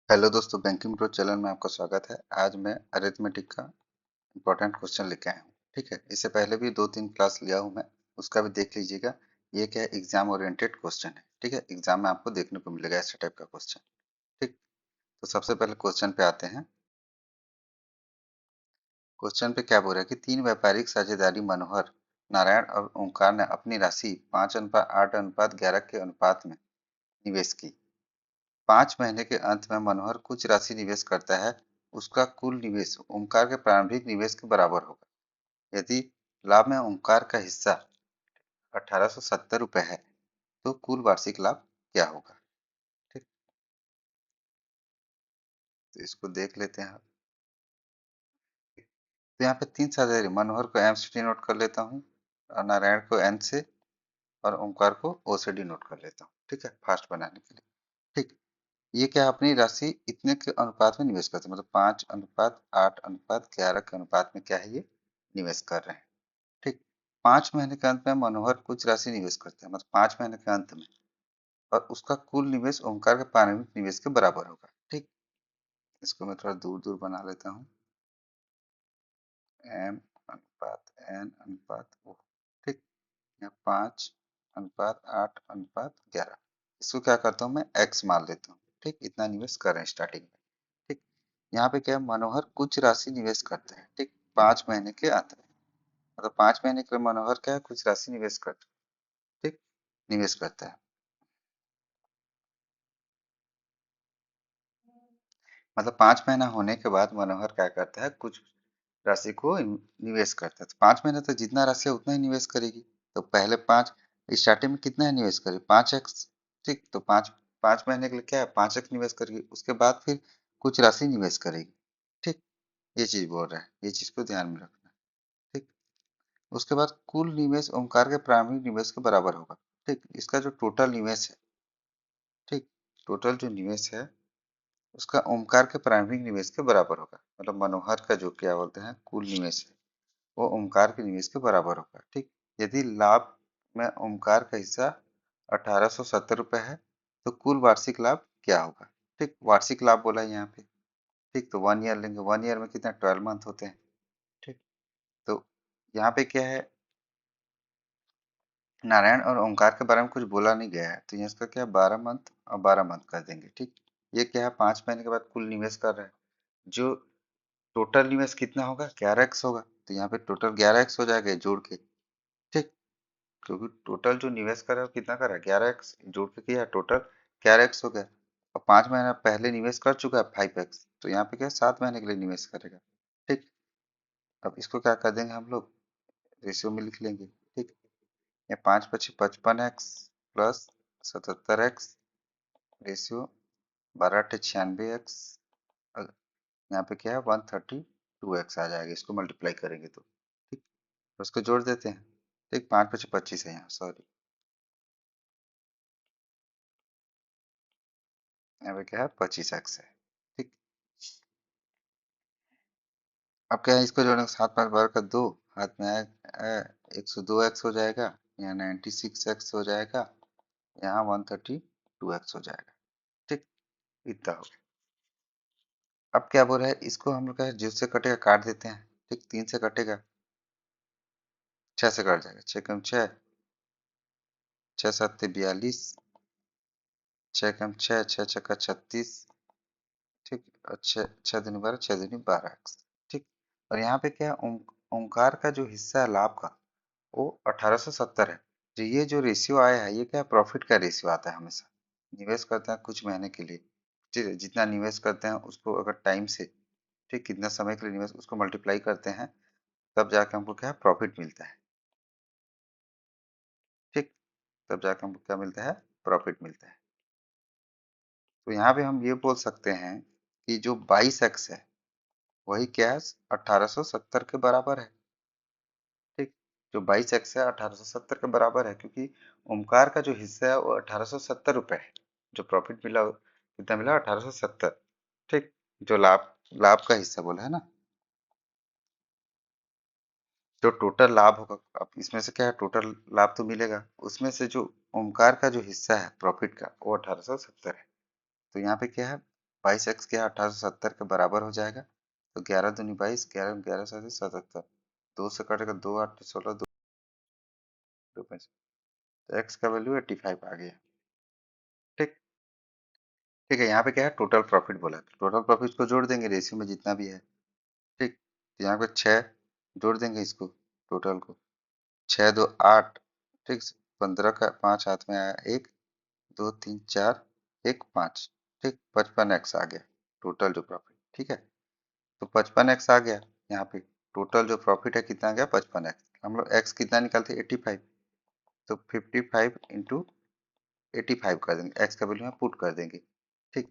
Hello दोस्तों, banking pro channel में आपका स्वागत है। आज मैं अरिथमेटिक का इम्पोर्टेंट क्वेश्चन लेके आया हूँ। ठीक है, इससे पहले भी 2-3 क्लास लिया हूँ मैं, उसका भी देख लीजिएगा। ये क्या है, एग्जाम ओरिएंटेड क्वेश्चन है। ठीक है, एग्जाम में आपको देखने को मिलेगा ऐसे टाइप का क्वेश्चन। ठीक, तो सबसे पहले क्वेश्चन पे आते हैं। क्वेश्चन पे क्या बोल रहा है कि 3 व्यापारिक साझेदारी मनोहर, नारायण और ओंकार ने अपनी राशि 5:8:11 के अनुपात में निवेश की। 5 महीने के अंत में मनोहर कुछ राशि निवेश करता है, उसका कुल निवेश ओमकार के प्रारंभिक निवेश के बराबर होगा। यदि लाभ में ओमकार का हिस्सा 1870 रुपये है, तो कुल वार्षिक लाभ क्या होगा। ठीक, तो इसको देख लेते हैं। तो यहाँ पे 3 साझेदारी, मनोहर को एम से डी नोट कर लेता हूँ, और नारायण को एन से, और ओमकार को ओ से डी नोट कर लेता हूँ। ठीक है, फास्ट बनाने के लिए। ठीक, ये क्या, अपनी राशि इतने के अनुपात में निवेश करते हैं, मतलब 5:8:11 के अनुपात में क्या है, ये निवेश कर रहे हैं। ठीक, 5 महीने के अंत में मनोहर कुछ राशि निवेश करते हैं, मतलब 5 महीने के अंत में, और उसका कुल निवेश ओंकार के प्रारंभिक निवेश के बराबर होगा। ठीक, इसको मैं थोड़ा दूर दूर बना लेता हूँ। एम अनुपात एन अनुपात ओ। ठीक, या 5:8:11, इसको क्या करता हूँ मैं, एक्स मान लेता हूँ। ठीक, इतना निवेश कर रहे हैं स्टार्टिंग में। ठीक, यहाँ पे क्या है, मनोहर कुछ राशि निवेश करते हैं। ठीक, 5 महीने के अंत में, मतलब 5 महीने के लिए मनोहर क्या है, कुछ राशि निवेश करते हैं। ठीक, निवेश करता है, मतलब 5 महीना होने के बाद मनोहर क्या करता है, कुछ राशि को निवेश करता है। तो 5 महीने तो जितना राशि है उतना ही निवेश करेगी। तो पहले 5, स्टार्टिंग में कितना है निवेश करेगी, 5x। ठीक, तो 5 5 महीने के लिए क्या है, 5x निवेश करेगी, उसके बाद फिर कुछ राशि निवेश करेगी। ठीक, ये चीज बोल रहा है, ये चीज को ध्यान में रखना। ठीक, उसके बाद कुल निवेश ओमकार के प्रारंभिक निवेश के बराबर होगा। ठीक, इसका जो टोटल निवेश है, ठीक, टोटल जो निवेश है उसका ओमकार के प्रारंभिक निवेश के बराबर होगा। मतलब मनोहर का जो क्या बोलते हैं कुल निवेश है, वो ओमकार के निवेश के बराबर होगा। ठीक, यदि लाभ में ओमकार का हिस्सा 1870 रुपये है, तो कुल वार्षिक लाभ क्या होगा। ठीक, वार्षिक लाभ बोला है यहाँ पे। ठीक, तो 1 ईयर लेंगे, 1 ईयर में कितना, 12 मंथ होते हैं। ठीक, तो यहाँ पे क्या है, नारायण और ओंकार के बारे में कुछ बोला नहीं गया है, तो यहाँ इसका क्या है, 12 मंथ और 12 मंथ कर देंगे। ठीक, ये क्या है, 5 महीने के बाद कुल निवेश कर रहे हैं, जो टोटल निवेश कितना होगा, 11x होगा। तो यहाँ पे टोटल 11x हो जाएगा जोड़ के। ठीक, क्योंकि टोटल जो निवेश करा है वो कितना करा, 11x जोड़ के किया, टोटल 11x हो गया। और 5 महीना पहले निवेश कर चुका है 5x, तो यहाँ पे क्या है, 7 महीने के लिए निवेश करेगा। ठीक, अब इसको क्या कर देंगे हम लोग, रेशियो में लिख लेंगे। ठीक, या 5×5 = 55x plus 77x, ratio 12×8 = 96x। यहाँ पे क्या है, 132x आ जाएगा, इसको मल्टीप्लाई करेंगे तो। ठीक, तो उसको जोड़ देते हैं। ठीक, 5×5 = 25 है यहाँ, सॉरी, यहाँ पे क्या है, 25x है। ठीक, अब क्या है, इसको जोड़ेंगे, 7×5 = 2, हाथ में आए 102x हो जाएगा, यहाँ 96x हो जाएगा, यहाँ 132x हो जाएगा। ठीक, इतना हो गया। अब क्या बोल रहा है, इसको हम लोग क्या है, जिससे कटेगा काट देते हैं। ठीक, 3 से कटेगा, 6 से कट जाएगा, 6×6, 6×7 = 42, 6×6, 6×6 = 36। ठीक, और 6×6 = 12, 6×12x। ठीक, और यहाँ पे क्या है, ओंकार का जो हिस्सा है लाभ का, वो 1870 है। तो ये जो रेशियो आया है, ये क्या है, प्रॉफिट का रेशियो आता है हमेशा। निवेश करते हैं कुछ महीने के लिए, ठीक है, जितना निवेश करते हैं उसको अगर टाइम से, ठीक, कितना समय के लिए निवेश, उसको मल्टीप्लाई करते हैं, तब जाके हमको क्या है, प्रॉफिट मिलता है। ठीक, तब जाके हमको क्या मिलता है, प्रॉफिट मिलता है। तो यहाँ पे हम ये बोल सकते हैं कि जो 22x है, वही क्या है, 1870 के बराबर है। ठीक, जो 22x है 1870 के बराबर है, क्योंकि ओमकार का जो हिस्सा है वो 1870 रुपये है। जो प्रॉफिट मिला कितना मिला, 1870। ठीक, जो लाभ लाभ का हिस्सा बोला है ना, जो टोटल लाभ होगा, अब इसमें से क्या है, टोटल लाभ तो मिलेगा, उसमें से जो ओमकार का जो हिस्सा है प्रॉफिट का, वो 1870 है। तो यहाँ पे क्या है, 22x क्या 1870 के बराबर हो जाएगा। तो 11 दूनी 22, 11 11 7 77, 2 से कटेगा 2 8 16, 2 2 5, तो x का वैल्यू 85 आ गया। ठीक। ठीक है, यहाँ पे क्या है, टोटल प्रॉफिट बोला है, तो टोटल प्रॉफिट को जोड़ देंगे रेशियो में जितना भी है। ठीक, तो यहाँ पे 6 जोड़ देंगे इसको, टोटल को, 6 2 8, ठीक, 15 का 5 हाथ में आया, 1 2 3 4 1 5, ठीक, 55x आ गया टोटल जो प्रॉफिट। ठीक है, तो 55x आ गया। यहाँ पे टोटल जो प्रॉफिट है कितना आ गया, 55x। हम लोग x कितना निकालते हैं, 85, तो 55 इंटू 85 कर देंगे, x का वैल्यू में पुट कर देंगे। ठीक,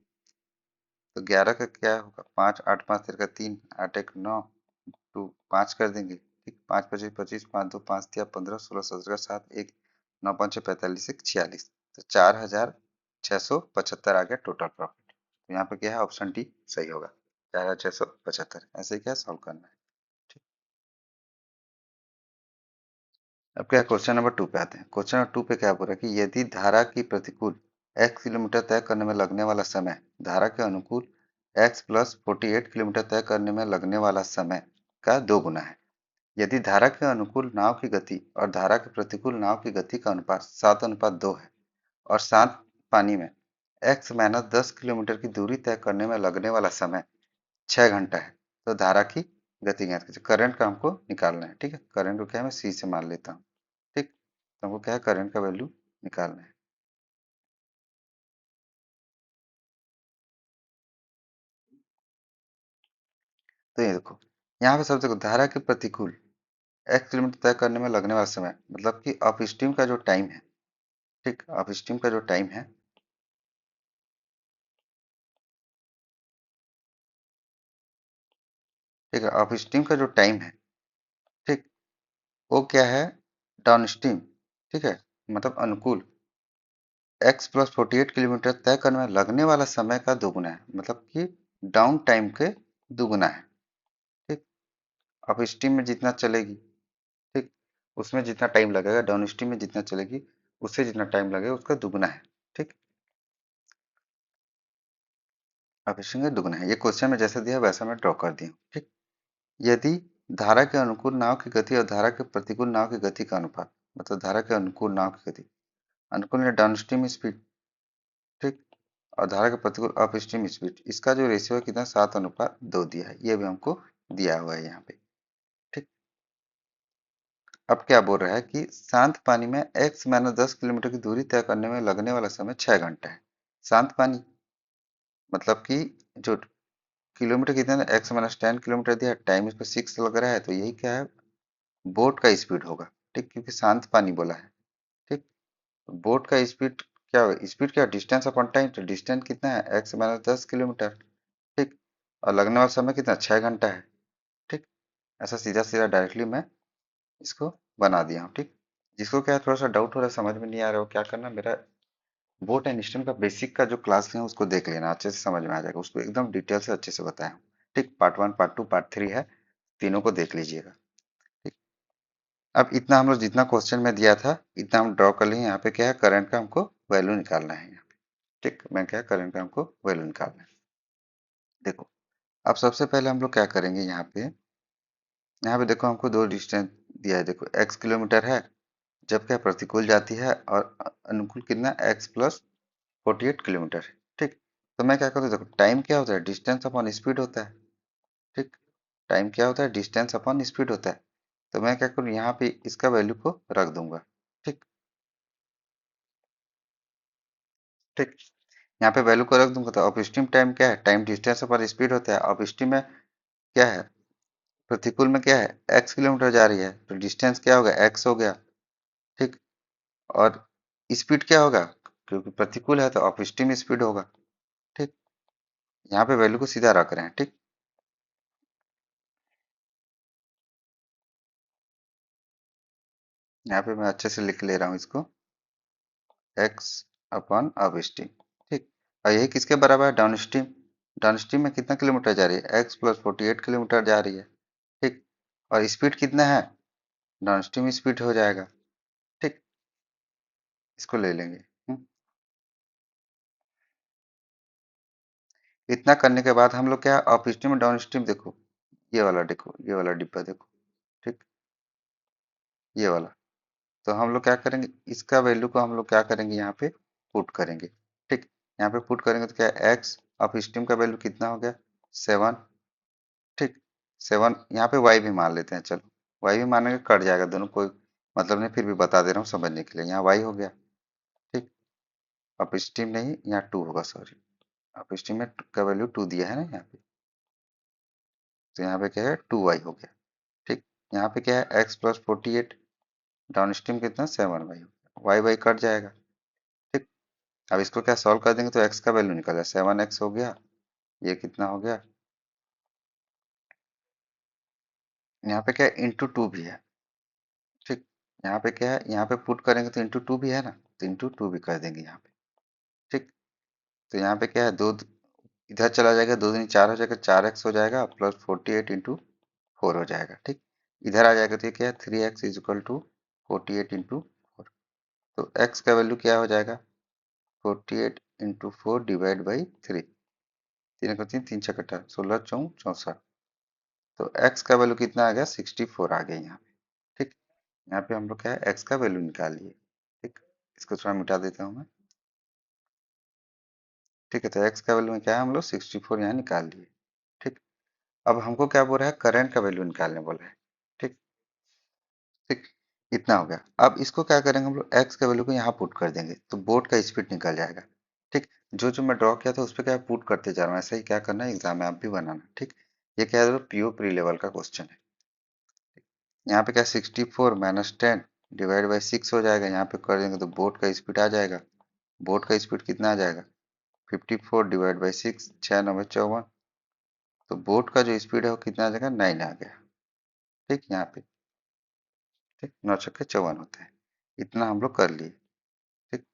तो 11 का क्या होगा, 5 8 5 13 3 8 1 9, टू 5 कर देंगे। ठीक, 5 25 25, 5 2 5 3 15 16 17 7 1 9 5 6 45 1 46, तो 4675 आ गया टोटल प्रॉफिट। तो यहाँ पे क्या है, ऑप्शन डी सही होगा, 4675। ऐसे ही क्या सॉल्व करना है। ठीक, अब क्या क्वेश्चन नंबर 2 पे आते हैं। क्वेश्चन नंबर 2 पे क्या बोल रहा है कि यदि धारा की प्रतिकूल x किलोमीटर तय करने में लगने वाला समय धारा के अनुकूल x प्लस 48 किलोमीटर तय करने में लगने वाला समय का 2 गुना है। यदि धारा के अनुकूल नाव की गति और धारा के प्रतिकूल नाव की गति का अनुपात 7:2 है और शांत पानी में x माइनस 10 किलोमीटर की दूरी तय करने में लगने वाला समय 6 घंटा है, तो धारा की गति ज्ञात कीजिए। करंट का हमको निकालना है। ठीक है, करंट को क्या है, मैं सी से मान लेता हूँ। ठीक, तो हमको क्या है, करंट का वैल्यू निकालना है। तो ये देखो, यहाँ पे सबसे देखो, धारा के प्रतिकूल x किलोमीटर तय करने में लगने वाला समय, मतलब कि अपस्ट्रीम का जो टाइम है, ठीक, अपस्ट्रीम का जो टाइम है, ठीक है, अपस्ट्रीम का जो टाइम है, ठीक, वो क्या है, डाउनस्ट्रीम, ठीक है, मतलब अनुकूल x प्लस 48 किलोमीटर तय करने में लगने वाला समय का दोगुना है, मतलब कि डाउन टाइम के दुगुना है। ठीक, अपस्ट्रीम में जितना चलेगी, ठीक, उसमें जितना टाइम लगेगा, डाउन स्ट्रीम में जितना चलेगी उससे जितना टाइम लगेगा उसका दुगुना है। ठीक, अपस्ट्रीम का दुगुना है। ये क्वेश्चन में जैसा दिया वैसा मैं ड्रॉ कर दिया हूँ। ठीक, यदि धारा के अनुकूल नाव की गति और धारा के प्रतिकूल नाव की गति का अनुपात, मतलब धारा के अनुकूल नाव की गति, अनुकूल डाउन स्ट्रीम स्पीड, ठीक, और धारा के प्रतिकूल अप स्ट्रीम स्पीड, इसका जो रेशियो है कितना, 7:2 दिया है, ये भी हमको दिया हुआ है यहाँ पे। ठीक, अब क्या बोल रहा है कि शांत पानी में x माइनस 10 किलोमीटर की दूरी तय करने में लगने वाला समय 6 घंटा है। शांत पानी मतलब कि जो किलोमीटर कितना है, x माइनस 10 किलोमीटर दिया, टाइम इस पर 6 लग रहा है, तो यही क्या है, बोट का स्पीड होगा। ठीक, क्योंकि शांत पानी बोला है। ठीक, बोट का स्पीड क्या होगा, स्पीड क्या, डिस्टेंस अपॉन टाइम, तो डिस्टेंस कितना है, x माइनस 10 किलोमीटर। ठीक, और लगने वाला समय कितना, 6 घंटा है। ठीक, ऐसा सीधा सीधा डायरेक्टली मैं इसको बना दिया हूँ। ठीक, जिसको क्या है, थोड़ा सा डाउट हो रहा है, समझ में नहीं आ रहा हो, क्या करना, मेरा बोट एंड स्टेम का बेसिक का जो क्लास है उसको देख लेना, अच्छे से समझ में आ जाएगा, उसको एकदम डिटेल से अच्छे से बताया हूँ। ठीक, पार्ट 1 पार्ट 2 पार्ट 3 है, तीनों को देख लीजिएगा। ठीक, अब इतना हम लोग जितना क्वेश्चन में दिया था इतना हम ड्रॉ कर लिए। यहाँ पे क्या है, करंट का हमको वैल्यू निकालना है यहाँ पे। ठीक, मैं क्या, करंट का हमको वैल्यू निकालना है। देखो, अब सबसे पहले हम लोग क्या करेंगे, यहाँ पे देखो हमको दो डिस्टेंस दिया है, देखो x किलोमीटर है, जब क्या प्रतिकूल जाती है, और अनुकूल कितना, x प्लस 48 किलोमीटर है। ठीक, तो मैं क्या करूँ, देखो टाइम क्या होता है, डिस्टेंस अपॉन स्पीड होता है। ठीक, टाइम क्या होता है, डिस्टेंस अपॉन स्पीड होता है। तो मैं क्या करूँ, यहाँ पे इसका वैल्यू को रख दूंगा। ठीक, ठीक, यहाँ पे वैल्यू को रख दूंगा, तो अपस्ट्रीम टाइम क्या है, टाइम डिस्टेंस अपॉन स्पीड होता है। अपस्ट्रीम में क्या है, प्रतिकूल में क्या है, x किलोमीटर जा रही है, तो डिस्टेंस क्या होगा, x हो गया। ठीक, और स्पीड क्या होगा, क्योंकि प्रतिकूल है तो अपस्ट्रीम स्पीड होगा। ठीक, यहाँ पे वैल्यू को सीधा रख रहे हैं। ठीक, यहाँ पे मैं अच्छे से लिख ले रहा हूँ इसको, x अपॉन अपस्ट्रीम। ठीक, और यही किसके बराबर है, डाउनस्ट्रीम। डाउनस्ट्रीम में कितना किलोमीटर जा रही है, x प्लस 48 किलोमीटर जा रही है। ठीक, और स्पीड कितना है, डाउनस्ट्रीम स्पीड हो जाएगा। ठीक, इसको ले लेंगे। इतना करने के बाद हम लोग क्या अप स्ट्रीम और डाउन स्ट्रीम देखो, देखो, ये वाला डिब्बा देखो, ठीक, ये वाला। तो हम लोग क्या करेंगे, इसका वैल्यू को हम लोग क्या करेंगे, यहाँ पे पुट करेंगे, ठीक। यहाँ पे पुट करेंगे तो क्या एक्स अप स्ट्रीम का वैल्यू कितना हो गया, 7, ठीक। 7, यहाँ पे वाई भी मान लेते हैं, चलो वाई भी मानेंगे, कट जाएगा दोनों, कोई मतलब नहीं, फिर भी बता दे रहा हूँ समझने के लिए, यहाँ वाई हो गया, ठीक। अप स्ट्रीम नहीं, यहाँ 2 होगा, सॉरी, अप स्ट्रीम में का वैल्यू 2 दिया है ना यहाँ पे, तो यहाँ पे क्या है 2y हो गया, ठीक। यहाँ पे क्या है x प्लस 48, डाउन स्ट्रीम कितना 7y हो गया, वाई वाई कट जाएगा, ठीक। अब इसको क्या सॉल्व कर देंगे तो x का वैल्यू निकल जाए, 7x हो गया, ये कितना हो गया, यहाँ पे क्या है इंटू 2 भी है, ठीक। यहाँ पे क्या है, यहाँ पे पुट करेंगे तो इंटू 2 भी है ना, तो इंटू 2 भी कर देंगे यहाँ पे, ठीक। तो यहाँ पे क्या है, दो इधर चला जाएगा, 2 दूनी 4 हो जाएगा, 4x हो जाएगा प्लस 48 इंटू 4 हो जाएगा, ठीक। इधर आ जाएगा तो ये क्या है 3x is equal to 48 into 4, तो x का वैल्यू क्या हो जाएगा, 48 इंटू 4 डिवाइड बाई 3, तीन को तीन, तीन छः कट्ठा 16 चौं 64, तो x का वैल्यू कितना आ गया 64 आ गया यहाँ पे, ठीक। यहाँ पे हम लोग क्या है x का वैल्यू निकाल लिए, ठीक। इसको थोड़ा मिटा देता हूँ मैं, ठीक है। तो x का वैल्यू में क्या है, हम लोग 64 यहाँ निकाल लिए, ठीक। अब हमको क्या बोल रहा है, करंट का वैल्यू निकालने बोला है, ठीक, ठीक। इतना हो गया। अब इसको क्या करेंगे हम लोग, x का वैल्यू को यहाँ पुट कर देंगे तो बोर्ड का स्पीड निकल जाएगा, ठीक। जो जो मैं ड्रॉ किया था उस पर क्या पुट करते जा रहा हूँ, ऐसा ही क्या करना है एग्जाम में आप भी बनाना, ठीक। ये क्या है, पीओ प्री लेवल का क्वेश्चन है। यहाँ पे क्या 64 माइनस 10 डिवाइड बाई 6 हो जाएगा, यहाँ पे कर देंगे तो बोर्ड का स्पीड आ जाएगा, बोर्ड का स्पीड कितना आ जाएगा 54 डिवाइड बाई 6, 6 9 54, तो बोर्ड का जो स्पीड है वो कितना आ जाएगा 9 आ गया, ठीक। यहाँ पे ठीक 9 छक्के 54 होता है, इतना हम लोग कर लिए, ठीक।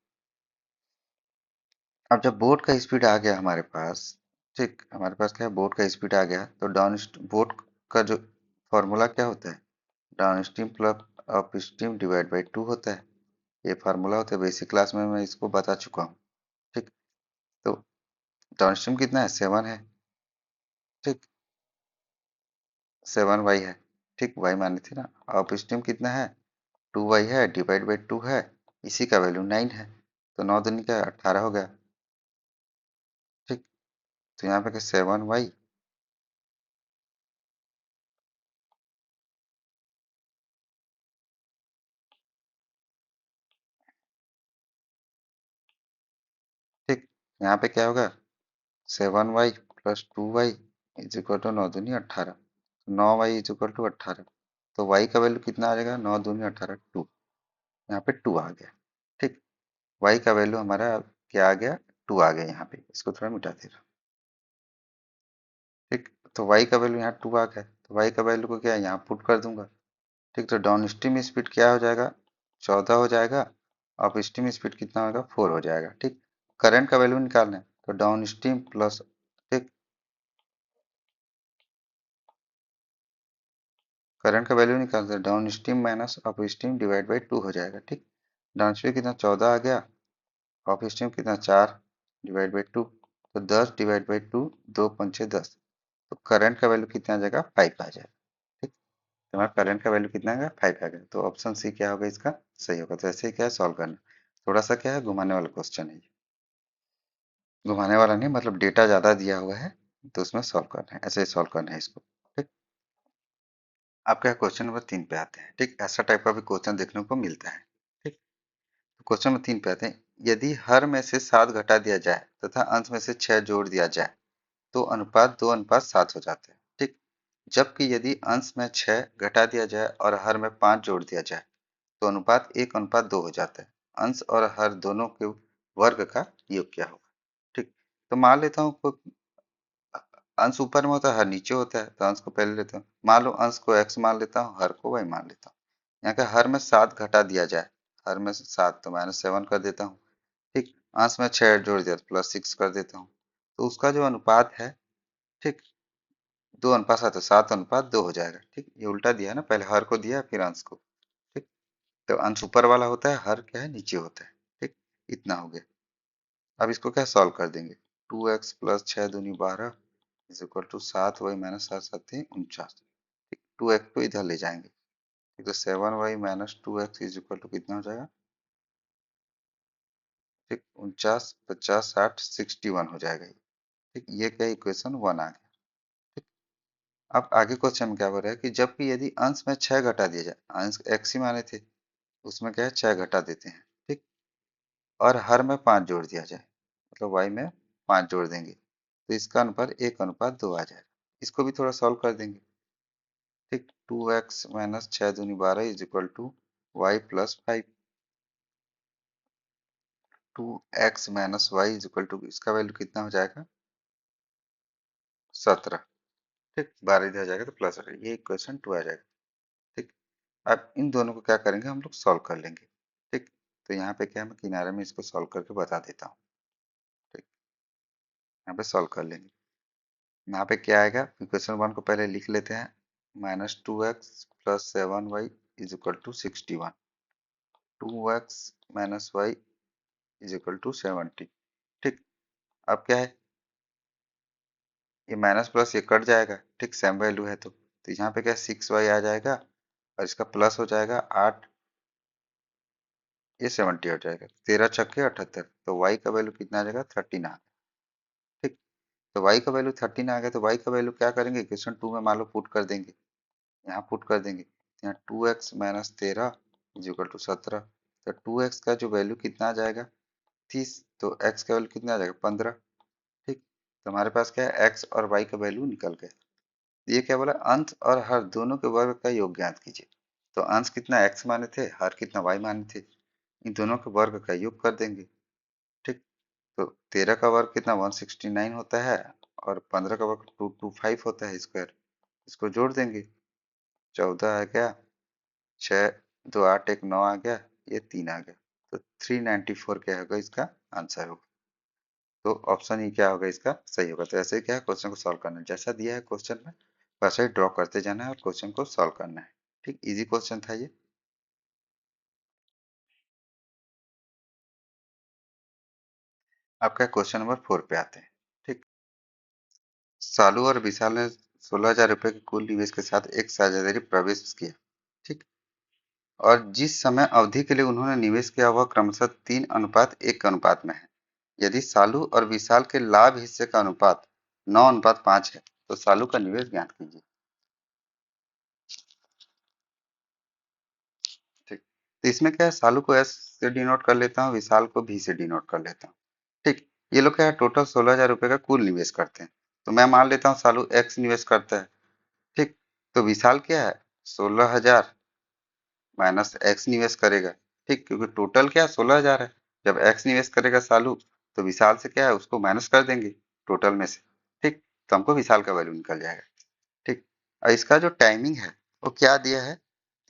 अब जब बोट का स्पीड आ गया हमारे पास, ठीक, हमारे पास क्या है बोट का स्पीड आ गया, तो डाउन बोट का जो फॉर्मूला क्या होता है, down stream plus up stream divide by 2 होता है, ये फार्मूला होता है, बेसिक क्लास में मैं इसको बता चुका हूँ, ठीक। तो डाउन स्ट्रीम कितना है 7 है, ठीक, 7y है, ठीक, y मानी थी ना, अप स्ट्रीम कितना है 2y है डिवाइड बाई 2 है, इसी का वैल्यू 9 है, तो 9 दूनी क्या 18 हो गया, ठीक। तो यहाँ पे क्या 7y, ठीक। यहाँ पे क्या होगा 7y plus 2y is equal to 9 दूनी 18, 9y इज इक्वल टू 18, तो y का वैल्यू कितना आ जाएगा 9 दूनी 18 2, यहाँ पे 2 आ गया, ठीक। y का वैल्यू हमारा क्या आ गया 2 आ गया, यहाँ पे इसको थोड़ा मिटा दे रहा हूँ, ठीक। तो y का वैल्यू यहाँ 2 आ गया, तो y का वैल्यू को क्या है यहाँ पुट कर दूंगा, ठीक। तो डाउन स्ट्रीम स्पीड क्या हो जाएगा 14 हो जाएगा, अप स्ट्रीम स्पीड कितना होगा 4 हो जाएगा, ठीक। करंट का वैल्यू निकालना है तो डाउन स्ट्रीम प्लस, ठीक, करंट का वैल्यू निकालते हैं down stream minus up stream divide by 2 हो जाएगा, ठीक। डाउन स्ट्रीम कितना 14 आ गया, अप स्ट्रीम कितना 4 डिवाइड बाई 2, तो 10 डिवाइड बाई 2, 2 5 6 10, तो करंट का वैल्यू कितना आ जाएगा 5 आ जाएगा, ठीक। तो हमारा करंट का वैल्यू कितना आ गया 5 आ गया, तो ऑप्शन सी क्या होगा इसका सही होगा। तो ऐसे ही क्या है सॉल्व करना, थोड़ा सा क्या है घुमाने वाला क्वेश्चन है ये, घुमाने वाला नहीं मतलब डेटा ज़्यादा दिया हुआ है, तो उसमें सॉल्व करना है, ऐसे ही सॉल्व करना है इसको, ठीक। आप क्या क्वेश्चन नंबर 3 पे आते हैं, ठीक। ऐसा टाइप का भी क्वेश्चन देखने को मिलता है, ठीक। क्वेश्चन नंबर 3 पे आते हैं, यदि हर में से 7 घटा दिया जाए तथा अंश में से 6 जोड़ दिया जाए तो अनुपात 2:7 हो जाता है, ठीक। जबकि यदि अंश में 6 घटा दिया जाए और हर में 5 जोड़ दिया जाए तो अनुपात 1:2 हो जाता है, अंश और हर दोनों के वर्ग का योग क्या होगा, ठीक। तो मान लेता हूँ अंश ऊपर में होता है हर नीचे होता है, तो अंश को पहले लेता हूँ, मान लो अंश को x मान लेता हूँ, हर को y मान लेता हूँ। यहाँ का हर में 7 घटा दिया जाए, हर में से 7 तो -7 कर देता हूँ, ठीक। अंश में 6 जोड़ दिया तो +6 कर देता हूँ, तो उसका जो अनुपात है, ठीक, 2:7 है, 7:2 हो जाएगा, ठीक। ये उल्टा दिया है ना, पहले हर को दिया फिर अंश को, ठीक। तो अंश ऊपर वाला होता है, हर क्या है नीचे होता है, ठीक। इतना हो गया। अब इसको क्या सॉल्व कर देंगे, 2x प्लस 6 दूनी 12 is equal to 7y minus 7 7 49। 2x को इधर ले जाएंगे, तो 7y minus 2x is equal to कितना हो जाएगा? ठीक, 49 50 60 61 हो जाएगा ये। ठीक, ये क्या इक्वेशन 1 आ गया। ठीक, अब आगे क्वेश्चन में क्या हो रहा है कि जब भी यदि अंश में 6 घटा दिया जाए, अंश x ही माने थे, उसमें क्या है 6 घटा देते हैं। ठीक, और हर में 5 जोड़ दिया जाए, मतलब y में 5 जोड़ देंगे, तो इसका अनुपात 1:2 आ जाएगा। इसको भी थोड़ा सॉल्व कर देंगे। ठीक, 2x माइनस 6 दूनी 12 is equal to y plus 5। 2x minus y is equal to, इसका वैल्यू कितना हो जाएगा? 17। ठीक, 12 इधर जाएगा तो प्लस हो जाएगा, ये इक्वेशन 2 आ जाएगा। ठीक, अब इन दोनों को क्या करेंगे हम लोग, सॉल्व कर लेंगे। ठीक, तो यहाँ पे क्या है, मैं किनारे में इसको सॉल्व करके बता देता हूँ। ठीक, यहाँ पे सॉल्व कर लेंगे। यहाँ पे क्या आएगा, इक्वेशन 1 को पहले लिख लेते हैं। -2x plus 7y is equal to 61। 2x minus y is equal to 70। ठीक, अब क्या है, ये माइनस प्लस ये कट जाएगा। ठीक, सेम वैल्यू है तो यहाँ पे क्या 6y आ जाएगा और इसका प्लस हो जाएगा 8, ये 70 हो जाएगा। 13 छक्के 78, तो y का वैल्यू कितना आ जाएगा? 13 आ गया। ठीक, तो y का वैल्यू 13 आ गया, तो y का वैल्यू क्या करेंगे, इक्वेशन 2 में मान लो पुट कर देंगे, यहाँ पुट कर देंगे। यहाँ 2x minus 13 is equal to 17, तो 2x का जो वैल्यू कितना आ जाएगा? 30, तो x का वैल्यू कितना आ जाएगा? 15। ठीक, तो हमारे पास क्या है, x और y का वैल्यू निकल गया। ये क्या बोला, अंश और हर दोनों के वर्ग का योग ज्ञात कीजिए। तो अंश कितना x माने थे, हर कितना y माने थे, इन दोनों के वर्ग का योग कर देंगे। ठीक, तो 13 का वर्ग कितना 169 होता है और 15 का वर्ग 225 होता है स्क्वायर, इसको जोड़ देंगे। 14 आ गया, 6 2 8 1 9 आ गया, ये 3 आ गया, तो 394 क्या होगा इसका आंसर होगा। तो ऑप्शन ई क्या होगा इसका सही होगा। तो ऐसे ही क्या है, क्वेश्चन को सॉल्व करना है, जैसा दिया है क्वेश्चन में वैसे ही ड्रॉ करते जाना है और क्वेश्चन को सॉल्व करना है। ठीक, इजी क्वेश्चन था ये। आपका क्वेश्चन नंबर 4 पे आते हैं। ठीक, सालू और विशाल ने 16,000 रुपए के कुल निवेश के साथ एक साझेदारी प्रवेश किया। ठीक, और जिस समय अवधि के लिए उन्होंने निवेश किया वह क्रमशः 3:1 के अनुपात में है। यदि सालू और विशाल के लाभ हिस्से का अनुपात 9:5 है तो सालू का निवेश ज्ञात कीजिए। ठीक, तो इसमें क्या है, सालू को एस से डिनोट कर लेता हूँ, विशाल को भी से डिनोट कर लेता हूँ। ठीक, ये लोग क्या है, टोटल 16,000 रुपए का कुल निवेश करते हैं, तो मैं मान लेता हूँ सालू एक्स निवेश करता है। ठीक, तो विशाल क्या है, 16,000 माइनस एक्स निवेश करेगा। ठीक, क्योंकि टोटल क्या है 16,000 है, जब एक्स निवेश करेगा सालू तो विशाल से क्या है उसको माइनस कर देंगे टोटल में से। ठीक, तो हमको विशाल का वैल्यू निकल जाएगा। ठीक, और इसका जो टाइमिंग है वो क्या दिया है,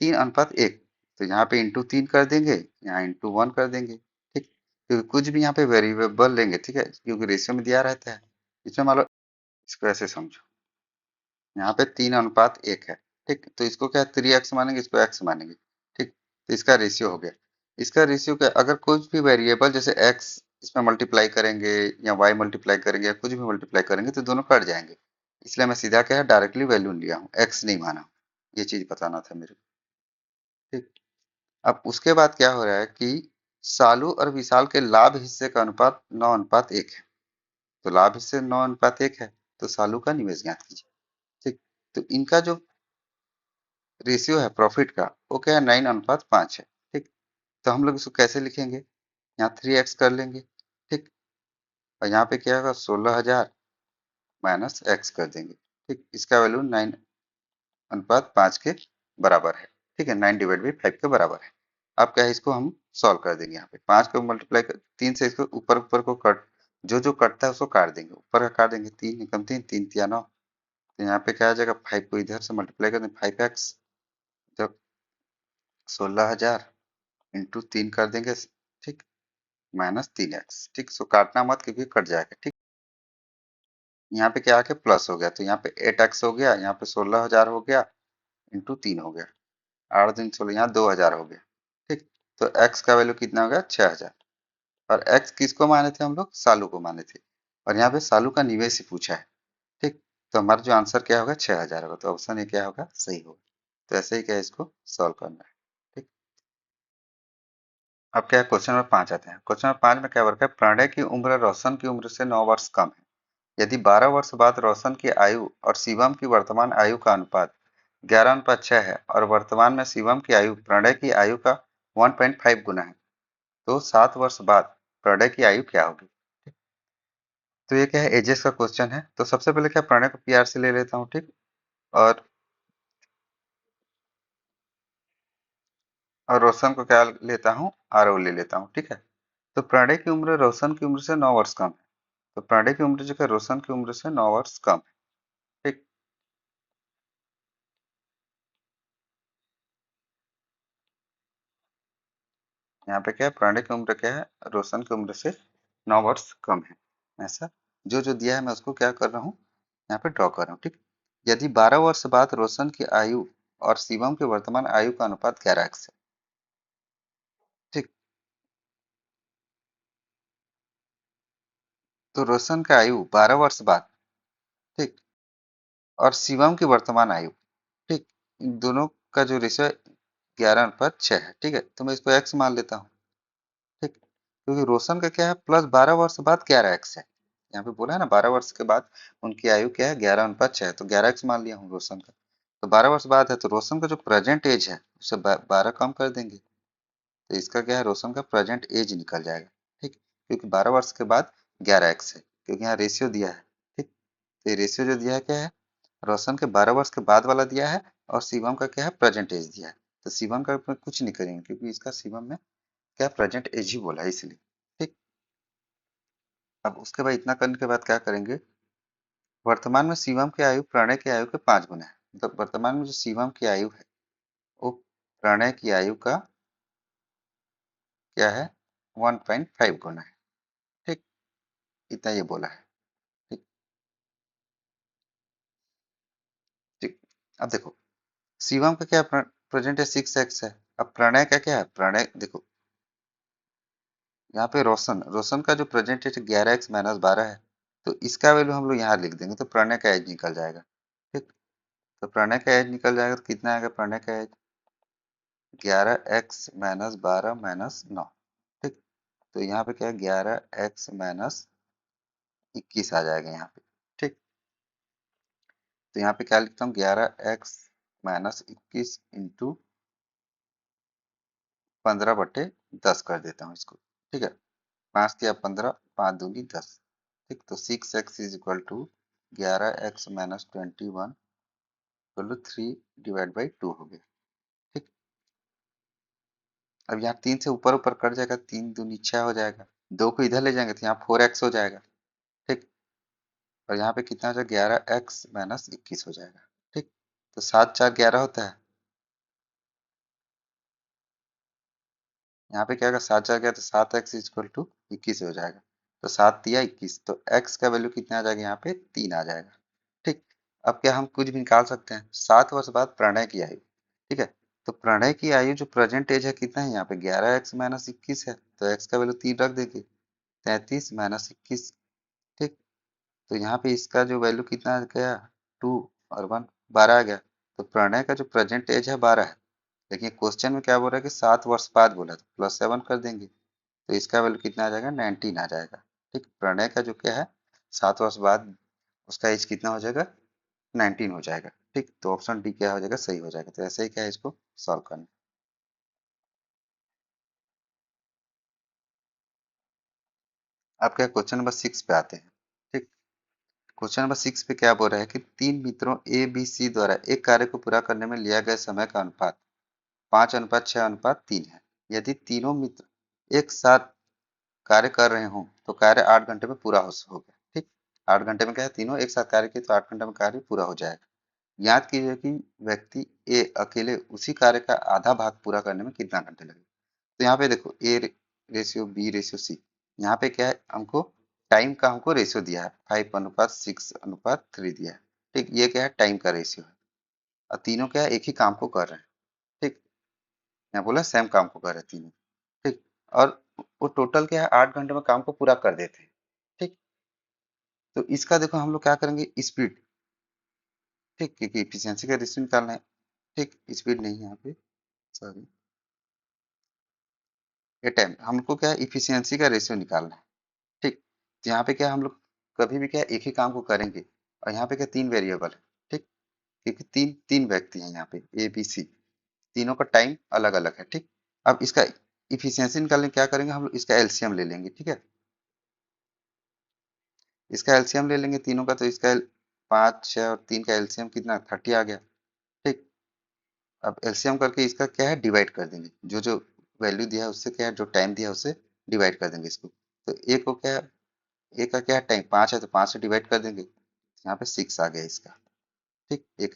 3:1, तो यहाँ पे इंटू 3 कर देंगे, यहाँ इंटू 1 कर देंगे। ठीक, क्योंकि कुछ भी यहाँ पे वेरिएबल लेंगे, ठीक है, क्योंकि रेशियो में दिया रहता है। इसमें मान लो, इसको ऐसे समझो, यहाँ पे 3:1 है। ठीक, तो इसको क्या 3x मानेंगे, इसको x मानेंगे। ठीक, तो इसका रेशियो हो गया। इसका रेशियो क्या, अगर कुछ भी वेरिएबल जैसे x इसमें मल्टीप्लाई करेंगे या y मल्टीप्लाई करेंगे या कुछ भी मल्टीप्लाई करेंगे तो दोनों कट जाएंगे, इसलिए मैं सीधा क्या है डायरेक्टली वैल्यू लिया हूँ, x नहीं माना। ये चीज बताना था मेरे को। ठीक, अब उसके बाद क्या हो रहा है कि सालू और विशाल के लाभ हिस्से का अनुपात 9:1 है, तो लाभ हिस्से 9:1 है, तो सालू का निवेश ज्ञात कीजिए। ठीक, तो इनका जो रेशियो है प्रॉफिट का वो क्या है 9:5 है। ठीक, तो हम लोग इसको कैसे लिखेंगे, यहाँ 3x कर लेंगे। ठीक, और यहाँ पे क्या होगा 16,000 माइनस एक्स कर देंगे। ठीक, इसका वैल्यू 9:5 के बराबर है। ठीक है, 9/5 के बराबर है। अब क्या है, इसको हम सॉल्व कर देंगे। यहाँ पे 5 को मल्टीप्लाई कर 3 से इसको ऊपर ऊपर को कट, जो जो कटता है उसको काट देंगे, ऊपर का काट देंगे, 3 एकम 3 3 तिया 9, तो यहाँ पे क्या आ जाएगा 5 को इधर से मल्टीप्लाई कर देंगे 5x, जब 16,000 इंटू 3 कर देंगे। ठीक, -3x। ठीक, सो काटना मत क्योंकि कट जाएगा। ठीक, यहाँ पे क्या आके प्लस हो गया, तो यहाँ पे 8x हो गया, यहाँ पे 16,000 हो गया, इंटू 3 हो गया, 8 3 16, यहाँ 2,000 हो गया। ठीक, तो x का वैल्यू कितना हो गया 6,000, और x किसको माने थे हम लोग, सालू को माने थे। और यहाँ पे सालों का निवेश ही पूछा है। ठीक, तो हमारा जो आंसर क्या होगा, 6,000 होगा, तो ऑप्शन ए क्या होगा, सही होगा। तो ऐसे ही क्या है, इसको सॉल्व करना है। ठीक, अब क्या है, क्वेश्चन नंबर 5 आते हैं। क्वेश्चन नंबर 5 में क्या वर्क है, प्रणय की उम्र रोशन की उम्र से 9 वर्ष कम है। यदि 12 वर्ष बाद रोशन की आयु और शिवम की वर्तमान आयु का अनुपात 11:6 है और वर्तमान में शिवम की आयु प्रणय की आयु का 1.5 गुना है, तो 7 वर्ष बाद प्रणय की आयु क्या होगी। तो ये क्या है, एजेस का क्वेश्चन है। तो सबसे पहले क्या, प्रणय को पीआर से ले लेता हूँ। ठीक, और रोशन को क्या लेता हूँ, आरओ ले लेता हूँ। ठीक है, तो प्रणय की उम्र रोशन की उम्र से 9 वर्ष कम है। तो प्रणय की उम्र जो है रोशन की उम्र से 9 वर्ष कम है। ठीक, यहाँ पे क्या है, प्रणय की उम्र क्या है, रोशन की उम्र से 9 वर्ष कम है। ऐसा जो जो दिया है मैं उसको क्या कर रहा हूँ, यहाँ पे ड्रॉ कर रहा हूँ। ठीक, यदि 12 वर्ष बाद रोशन की आयु और शिवम की वर्तमान आयु का अनुपात 11x है। ठीक, तो रोशन का आयु 12 वर्ष बाद, ठीक, और शिवम की वर्तमान आयु, ठीक, इन दोनों का जो रेशियो 11:6 है। ठीक है, तो मैं इसको x मान लेता हूँ। ठीक, क्योंकि रोशन का क्या है, प्लस 12 वर्ष बाद 11x है। यहाँ पे बोला है ना, 12 वर्ष के बाद उनकी आयु क्या है, 11:6 है, तो 11x मान लिया हूँ रोशन का। तो 12 वर्ष बाद है, तो रोशन का जो प्रेजेंट एज है उसे 12 कम कर देंगे, तो इसका क्या है, रोशन का प्रेजेंट एज निकल जाएगा। ठीक, क्योंकि 12 वर्ष के बाद 11x है, क्योंकि यहाँ रेशियो दिया है। ठीक, तो ये रेशियो जो दिया है क्या है, रोशन के 12 वर्ष के बाद वाला दिया है, और शिवम का क्या है, प्रेजेंट एज दिया है। तो शिवम का कुछ नहीं करेंगे, क्योंकि इसका शिवम में क्या प्रेजेंट एज ही बोला है, इसलिए। ठीक, अब उसके बाद इतना करने के बाद क्या करेंगे, वर्तमान में शिवम की आयु प्रणय की आयु के 5 गुना है। मतलब वर्तमान में जो शिवम की आयु है वो प्रणय की आयु का क्या है, 1.5 गुना है। ठीक, इतना ये बोला है। ठीक, ठीक, अब देखो, शिवम का क्या प्रेजेंट है, 6x है। अब प्रणय का क्या है, प्रणय देखो, यहाँ पे रोशन रोशन का जो प्रेजेंट है 11x-12 है, तो इसका वैल्यू हम लोग यहाँ लिख देंगे, तो प्रणय का एज निकल जाएगा। ठीक, तो प्रणय का एज निकल जाएगा, तो कितना आएगा प्रणय का एज, 11x-12 -9। ठीक, तो यहाँ पे क्या है, 11x-21 आ जाएगा यहाँ पे। ठीक, तो यहाँ पे क्या लिखता हूँ, 11x-21 इंटू 15/10 कर देता हूँ इसको। ठीक है, 5×3 = 15, 5×2 = 10। ठीक, तो 6x is equal to 11x-21 equal to 3/2 हो गया। ठीक, अब यहाँ 3 से ऊपर ऊपर कट जाएगा, 3×2 = 6 हो जाएगा। 2 को इधर ले जाएंगे तो यहाँ 4x हो जाएगा। ठीक, और यहाँ पे कितना हो जाएगा, 11x-21 हो जाएगा। ठीक, तो 7×4 = 11 होता है। यहाँ पे क्या होगा, 7×4 = 11, तो 7x इक्वल टू 21 हो जाएगा। तो 7×3 = 21, तो x का वैल्यू कितना आ जाएगा, यहाँ पे 3 आ जाएगा। ठीक, अब क्या हम कुछ भी निकाल सकते हैं, 7 वर्ष बाद प्रणय की आयु। ठीक है, तो प्रणय की आयु जो प्रेजेंट एज है कितना है, यहाँ पे 11x-21 है, तो x का वैल्यू 3 रख देंगे, 33 - 21। ठीक, तो यहाँ पे इसका जो वैल्यू कितना आ गया, 2 और 1 12 आ गया। तो प्रणय का जो प्रेजेंट एज है 12 है, लेकिन क्वेश्चन में क्या बोल रहा है कि 7 वर्ष बाद बोला, तो +7 कर देंगे, तो इसका वैल्यू कितना आ जाएगा, 19 आ जाएगा। ठीक, प्रणय का जो क्या है, 7 वर्ष बाद उसका एज कितना हो जाएगा, 19 हो जाएगा। ठीक, तो ऑप्शन डी क्या हो जाएगा, सही हो जाएगा। तो ऐसे ही क्या है, इसको सॉल्व करना। अब क्या, क्वेश्चन नंबर 6 पे आते हैं। ठीक, क्वेश्चन नंबर 6 पे क्या बोल रहा है कि 3 मित्रों ए बी सी द्वारा एक कार्य को पूरा करने में लिया गया समय का अनुपात 5:6:3 है। यदि तीनों मित्र एक साथ कार्य कर रहे हों तो कार्य 8 घंटे में पूरा हो गया। ठीक, 8 घंटे में क्या है, तीनों एक साथ कार्य किए तो 8 घंटे में कार्य पूरा हो जाएगा। याद कीजिए कि व्यक्ति ए अकेले उसी कार्य का आधा भाग पूरा करने में कितना घंटे लगे। तो यहाँ पे देखो, A ratio B ratio C, यहाँ पे क्या है, हमको टाइम का हमको रेशियो दिया है, 5:6:3 दिया है। ठीक, ये क्या है, टाइम का रेशियो है, और तीनों क्या है, एक ही काम को कर रहे हैं। ठीक, यहाँ बोला सेम काम को कर रहे हैं तीनों। ठीक, और वो टोटल क्या है, 8 घंटे में काम को पूरा कर देते हैं। ठीक, तो इसका देखो हम लोग क्या करेंगे, स्पीड, ठीक, क्योंकि इफिशियंसी का रेशियो निकालना है, ठीक, स्पीड नहीं है यहाँ पे, सॉरी, ये टाइम, हमको क्या है इफिशियंसी का रेशियो निकालना है, ठीक। तो यहाँ पे क्या हम लोग कभी भी क्या एक ही काम को करेंगे, और यहाँ पे क्या तीन वेरिएबल है, ठीक, क्योंकि तीन तीन व्यक्ति हैं यहाँ पे, ए बी सी, तीनों का टाइम अलग अलग है, ठीक। अब इसका इफिशियंसी निकालने क्या करेंगे हम लोग, इसका एलसीएम ले लेंगे, ठीक है, इसका एलसीएम ले लेंगे तीनों का, तो इसका पाँच छः और तीन का एलसीएम कितना 30 आ गया, ठीक। अब एलसीएम करके इसका क्या है डिवाइड कर देंगे, जो जो वैल्यू दिया है उससे क्या है, जो टाइम दिया है उससे डिवाइड कर देंगे इसको। तो ए को क्या है, ए का क्या है टाइम 5 है, तो 5 से डिवाइड कर देंगे, यहाँ पे 6 आ गया इसका, ठीक। एक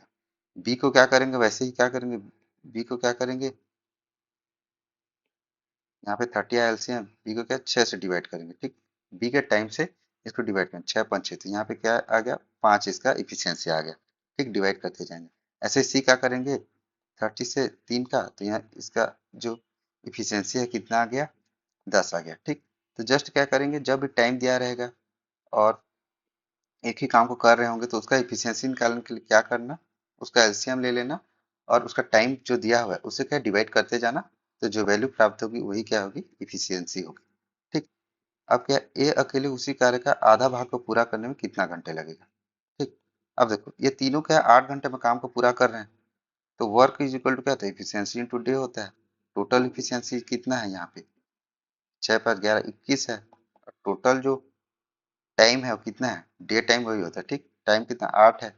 बी को क्या करेंगे, वैसे ही क्या करेंगे, बी को क्या करेंगे, यहाँ पे 30 आया एलसीएम, बी को क्या 6 से डिवाइड करेंगे, ठीक। बी के टाइम से इसको डिवाइड करेंगे, 6 5 6, तो यहाँ पे क्या आ गया 5, इसका इफिशियंसी आ गया, ठीक, डिवाइड करते जाएंगे। ऐसे सी क्या करेंगे, 30 से 3 का, तो यहाँ इसका जो इफिशियंसी है कितना आ गया, 10 आ गया, ठीक। तो जस्ट क्या करेंगे, जब भी टाइम दिया रहेगा और एक ही काम को कर रहे होंगे, तो उसका इफिशियंसी निकालने के लिए क्या करना, उसका एलसीएम ले लेना, और उसका टाइम जो दिया हुआ है उससे क्या डिवाइड करते जाना, तो जो वैल्यू प्राप्त होगी वही क्या होगी, इफिशियंसी होगी, ठीक। अब क्या ए अकेले उसी कार्य का आधा भाग को पूरा करने में कितना घंटे लगेगा, ठीक। अब देखो ये तीनों क्या 8 घंटे में काम को पूरा कर रहे हैं, तो वर्क इज इक्वल टू क्या होता है, इफिशियंसी इंटू डे होता है। टोटल इफिशियंसी कितना है यहाँ पे, 6 5 11 21 है, टोटल जो टाइम है वो कितना है, डे टाइम वही होता है, ठीक, टाइम कितना 8 है,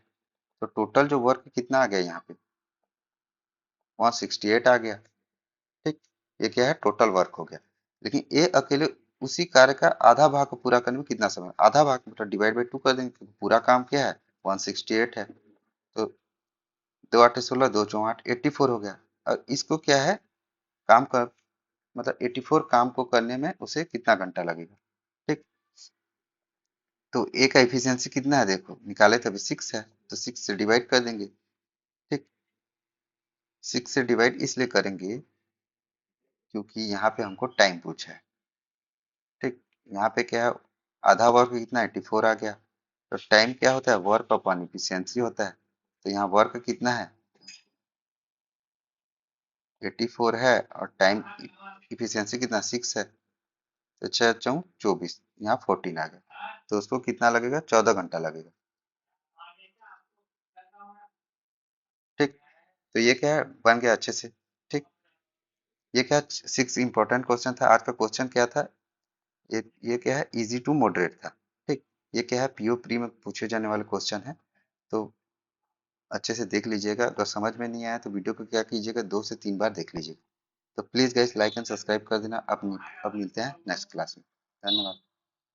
तो टोटल जो वर्क कितना आ गया यहाँ पे, 168 आ गया, ठीक। ये क्या है टोटल वर्क हो गया, लेकिन ये अकेले उसी कार्य का आधा भाग को पूरा करने में कितना समय, आधा भाग मतलब डिवाइड बाई 2 कर देंगे, क्योंकि पूरा काम क्या है 168 है, तो 2 8 16, 2 4 8, 84 हो गया। और इसको क्या है काम कर, मतलब 84 काम को करने में उसे कितना घंटा लगेगा, ठीक। तो ए का एफिशिएंसी कितना है देखो, निकाले तो अभी 6 है, तो 6 से डिवाइड कर देंगे, ठीक। 6 से डिवाइड इसलिए करेंगे क्योंकि यहाँ पे हमको टाइम पूछा है, ठीक। यहाँ पे क्या है आधा वर्क कितना 84 आ गया, तो टाइम क्या होता है वर्क अपॉन इफिशियंसी होता है, तो यहाँ वर्क कितना है 84 है, और टाइम इफिशियंसी कितना 6 है, तो 6 4 24, यहाँ 14 आ गया, तो उसको कितना लगेगा 14 घंटा लगेगा, ठीक। तो ये क्या है बन गया अच्छे से, ठीक। ये क्या 6 इंपॉर्टेंट क्वेश्चन था आज का, क्वेश्चन क्या था, ये क्या है इजी टू मॉडरेट था, ठीक। ये क्या है पीओ प्री में पूछे जाने वाले क्वेश्चन है, तो अच्छे से देख लीजिएगा, अगर समझ में नहीं आया तो वीडियो को क्या कीजिएगा 2 से 3 बार देख लीजिएगा। तो please guys like and subscribe कर देना। अब मिलते हैं नेक्स्ट क्लास में। धन्यवाद।